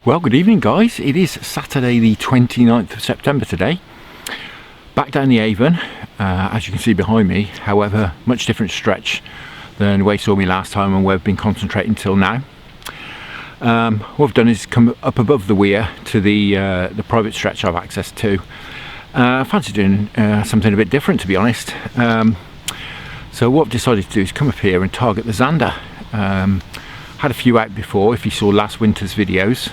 Well, good evening guys. It is Saturday the 29th of September today. Back down the Avon, as you can see behind me. However, much different stretch than where you saw me last time and where we've been concentrating till now. What I've done is come up above the weir to the private stretch I've access to. I fancy doing something a bit different, to be honest. So what I've decided to do is come up here and target the Zander. Had a few out before, if you saw last winter's videos.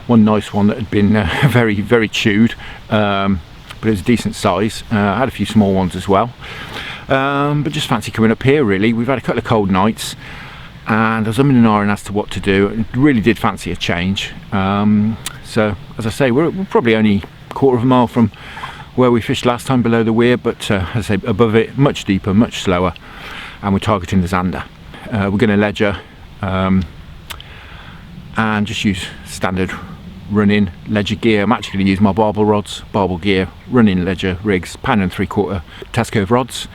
One nice one that had been very chewed, but it was a decent size. I had a few small ones as well, but just fancy coming up here really. We've had a couple of cold nights and I was umming and ahhing as to what to do. I really did fancy a change. So as I say, we're probably only a quarter of a mile from where we fished last time below the weir, but as I say, above it, much deeper, much slower, and we're targeting the Zander. We're going to ledger and just use standard running ledger gear. I'm actually going to use my barbel rods, barbel gear, running ledger rigs, £1.75 test curve rods,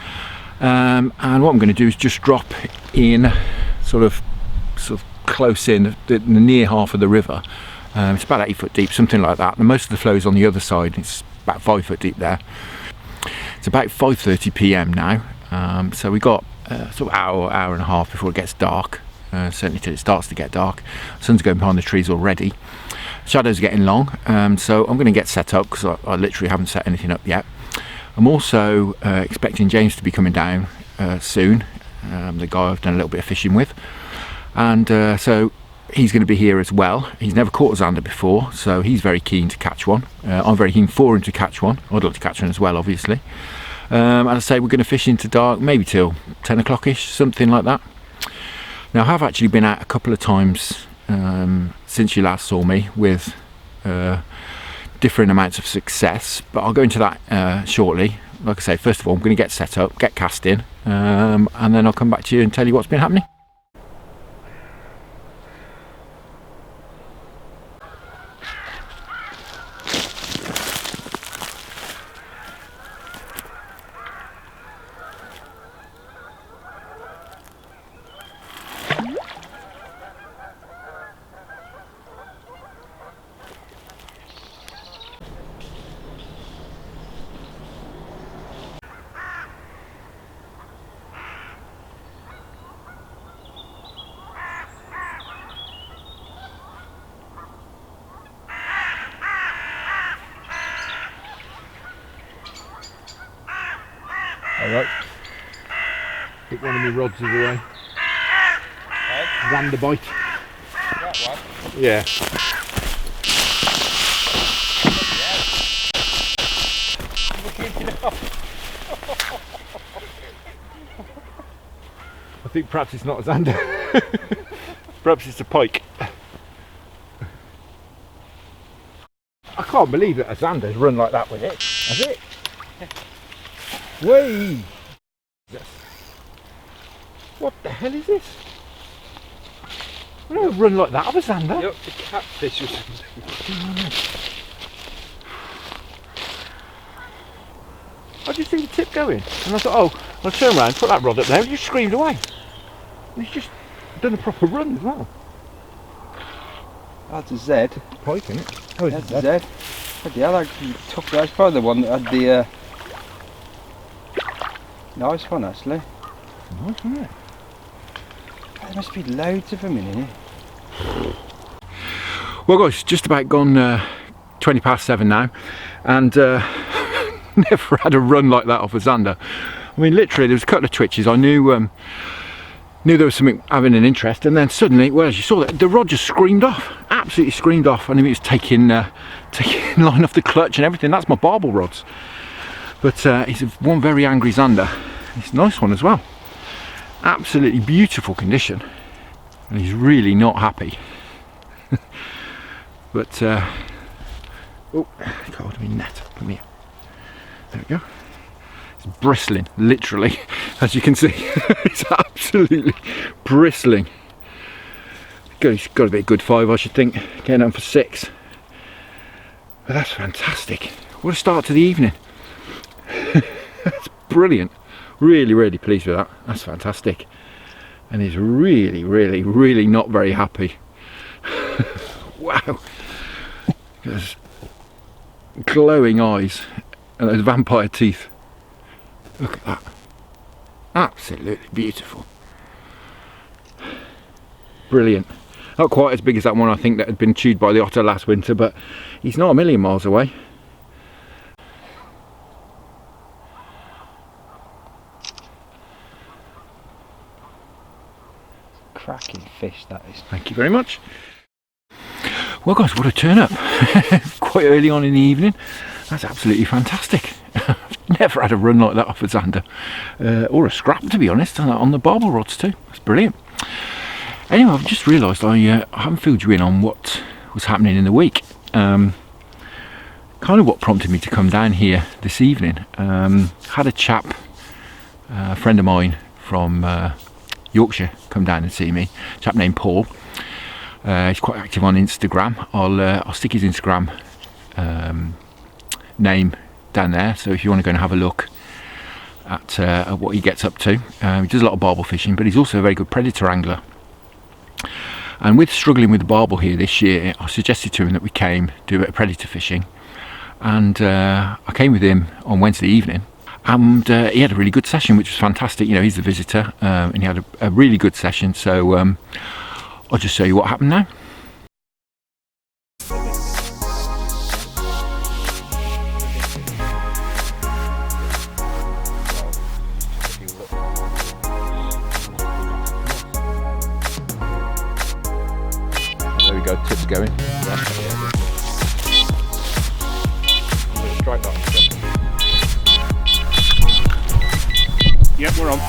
and what I'm going to do is just drop in sort of close in the near half of the river. It's about 8 foot deep, something like that, and most of the flow is on the other side. It's about 5 foot deep there. It's about 5:30 p.m. now, so we got sort of hour and a half before it gets dark. Certainly till it starts to get dark. Sun's going behind the trees already. Shadows are getting long, so I'm going to get set up because I literally haven't set anything up yet. I'm also expecting James to be coming down soon, the guy I've done a little bit of fishing with, and so he's going to be here as well. He's never caught a Zander before, so he's very keen to catch one. I'm very keen for him to catch one. I'd like to catch one as well, obviously. As I say, we're going to fish into dark, maybe till 10 o'clock-ish, something like that. Now I have actually been out a couple of times since you last saw me with different amounts of success, but I'll go into that shortly. Like I say, first of all I'm going to get set up, get casting, and then I'll come back to you and tell you what's been happening. Alright, pick one of my rods of the way. Zander bite. That one? Yeah. I think perhaps it's not a Zander. Perhaps it's a pike. I can't believe that a Zander's run like that with it. Has it? Way! What the hell is this? I don't run like that of a Zander. Yep, the catfish or something. I just see the tip going, and I thought, oh, I'll turn around, put that rod up there, and just screamed away. And he's just done a proper run as well. That's a Z. Pike, isn't it? Oh, that's a Z. Bloody hell, I took that's probably the one that had the nice one actually. Nice, isn't it? There must be loads of them in here. Well guys, just about gone 20 past 7 now, and never had a run like that off a Zander. I mean, literally there was a couple of twitches. I knew there was something having an interest, and then suddenly, well, as you saw, the rod just screamed off, absolutely screamed off. I mean, it was taking line off the clutch and everything. That's my barbel rods. But it's one very angry Zander. It's a nice one as well. Absolutely beautiful condition. And he's really not happy. But, oh, got hold of my net. Come here. There we go. It's bristling, literally, as you can see. It's absolutely bristling. It's got to be a good 5, I should think. Getting on for 6. But that's fantastic. What a start to the evening. That's brilliant. Really pleased with that. That's fantastic. And he's really not very happy. Wow. Those glowing eyes and those vampire teeth. Look at that. Absolutely beautiful. Brilliant. Not quite as big as that one I think that had been chewed by the otter last winter, but he's not a million miles away. Cracking fish that is. Thank you very much. Well guys, what a turn up. Quite early on in the evening. That's absolutely fantastic. I've never had a run like that off a Zander. Or a scrap, to be honest, on the barbel rods too. That's brilliant. Anyway, I've just realised I haven't filled you in on what was happening in the week. Kind of what prompted me to come down here this evening. Had a chap, a friend of mine from Yorkshire, come down and see me. A chap named Paul. He's quite active on Instagram. I'll stick his Instagram name down there, so if you want to go and have a look at what he gets up to. He does a lot of barbel fishing, but he's also a very good predator angler. And with struggling with the barbel here this year, I suggested to him that we came do a bit of predator fishing, and I came with him on Wednesday evening, and he had a really good session, which was fantastic. You know, he's the visitor, and he had a really good session, so I'll just show you what happened now. There we go, tips going. I'm going to strike that. Yep, we're on.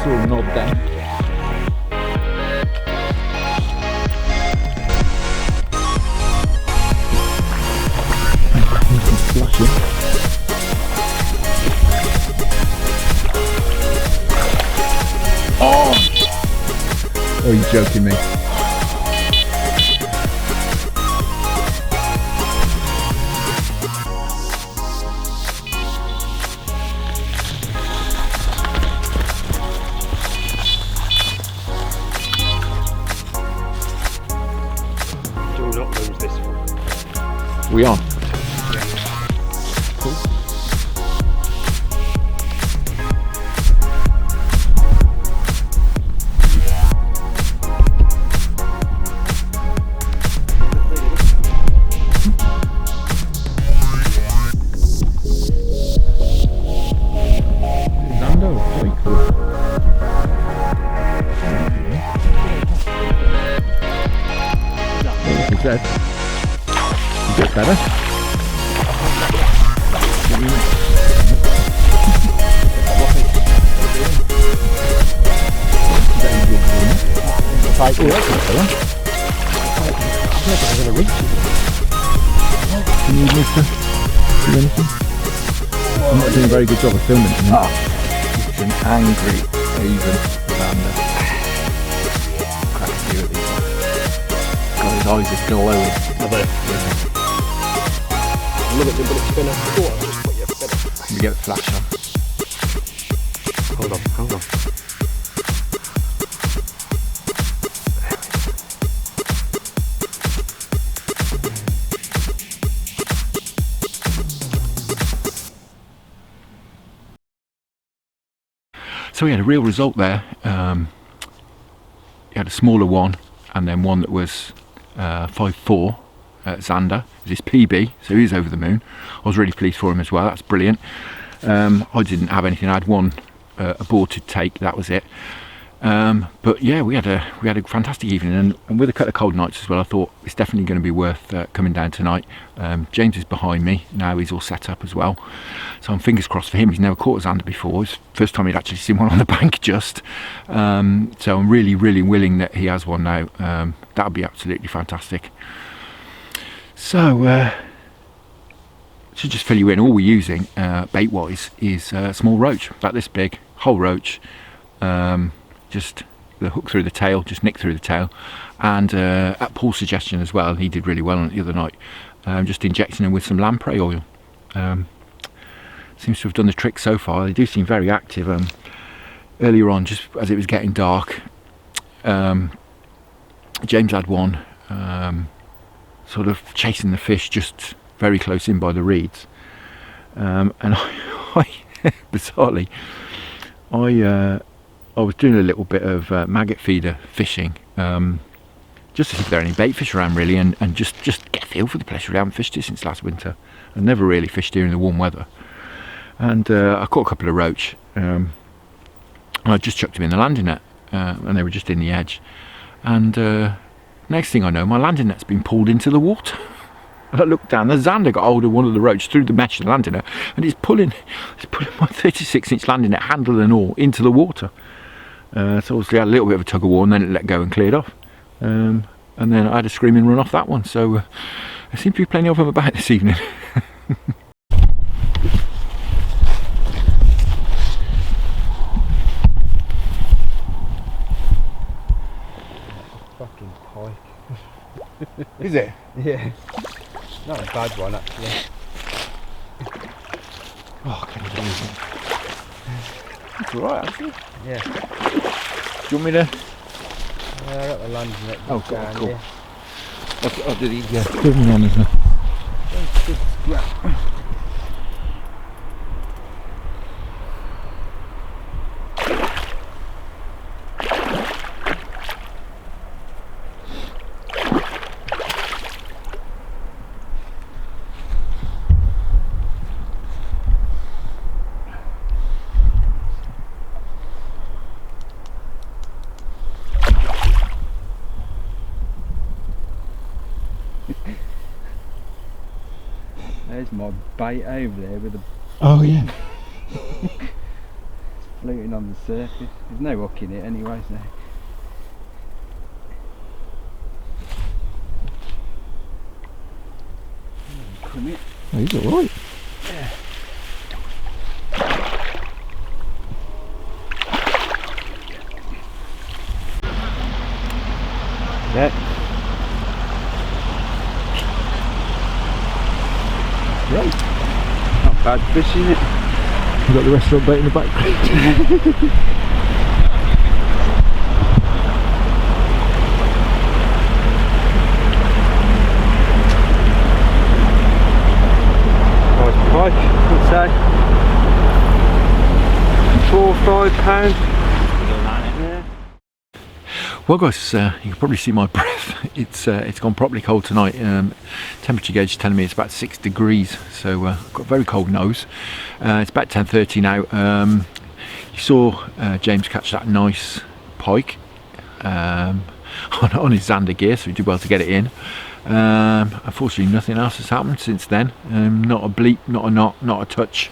Saw a nod then. Splashing. Oh, you're joking me. We are. Cool. Zander, very cool. Like I said. A bit better. Like, oh, that's not better. I'm going to reach it. Can you need to do anything? I'm not doing a very good job of filming it. It's an angry Avon Zander. Cracking you at these eyes. God, his eyes are glowing. Are they? Yeah. Look at the bullet spinner. Oh, I'll just put you a bit. We get the flash on. Hold on, hold on. So we had a real result there. He had a smaller one, and then one that was 5'4", Zander. It was his PB, so he was over the moon. I was really pleased for him as well. That's brilliant. I didn't have anything. I had one aborted take. That was it. But yeah, we had a fantastic evening, and with a couple of cold nights as well, I thought it's definitely going to be worth coming down tonight. James is behind me now; he's all set up as well, so I'm fingers crossed for him. He's never caught a Zander before. It's the first time he'd actually seen one on the bank just. So I'm really willing that he has one now. That would be absolutely fantastic. So to just fill you in, all we're using bait wise is a small roach, about this big, whole roach. Just the hook through the tail, just nick through the tail, and at Paul's suggestion as well, he did really well on it the other night, just injecting them with some lamprey oil. Seems to have done the trick so far. They do seem very active. Earlier on, just as it was getting dark, James had one sort of chasing the fish just very close in by the reeds, and I bizarrely, I was doing a little bit of maggot feeder fishing, just to see if there are any bait fish around really, and just get a feel for the place. Really, I haven't fished it since last winter. I never really fished here in the warm weather, and I caught a couple of roach. I just chucked them in the landing net, and they were just in the edge. And next thing I know, my landing net's been pulled into the water. And I looked down, the Zander got hold of one of the roach through the mesh of the landing net, and it's pulling my 36-inch landing net, handle and all, into the water. So obviously I had a little bit of a tug of war, and then it let go and cleared off. And then I had a screaming run off that one. So there seems to be plenty of them about this evening. Fucking pike. Is it? Yeah. Not a bad one actually. Oh, can you believe it? That's alright actually. Yeah. Do you want me to? Yeah, I got the landing net. Oh, cool. Here. I'll do these. Yeah, put me on as well. Good scrap. There's my bait over there with the Oh yeah. floating on the surface. There's no hook in it anyway, so. Come here. Oh, he's alright. Yeah. Yeah. Great. Not bad fish, is it? We've got the restaurant bait in the background. Pike, I'd say 4 or 5 pounds. Yeah. Well guys, you can probably see my breath. It's gone properly cold tonight. Temperature gauge is telling me it's about 6 degrees, so I've got a very cold nose. It's about 10:30 now. You saw James catch that nice pike on his Zander gear, so he did well to get it in. Unfortunately nothing else has happened since then. Not a bleep, not a knot, not a touch.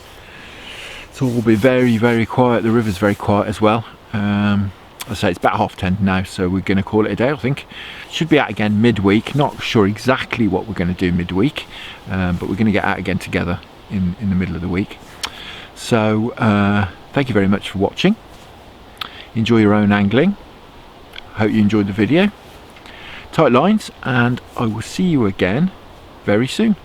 It's all been very quiet. The river's very quiet as well. I say it's about 10:30 now, so we're going to call it a day. I think should be out again midweek. Not sure exactly what we're going to do midweek, but we're going to get out again together in the middle of the week. So thank you very much for watching. Enjoy your own angling. Hope you enjoyed the video. Tight lines, and I will see you again very soon.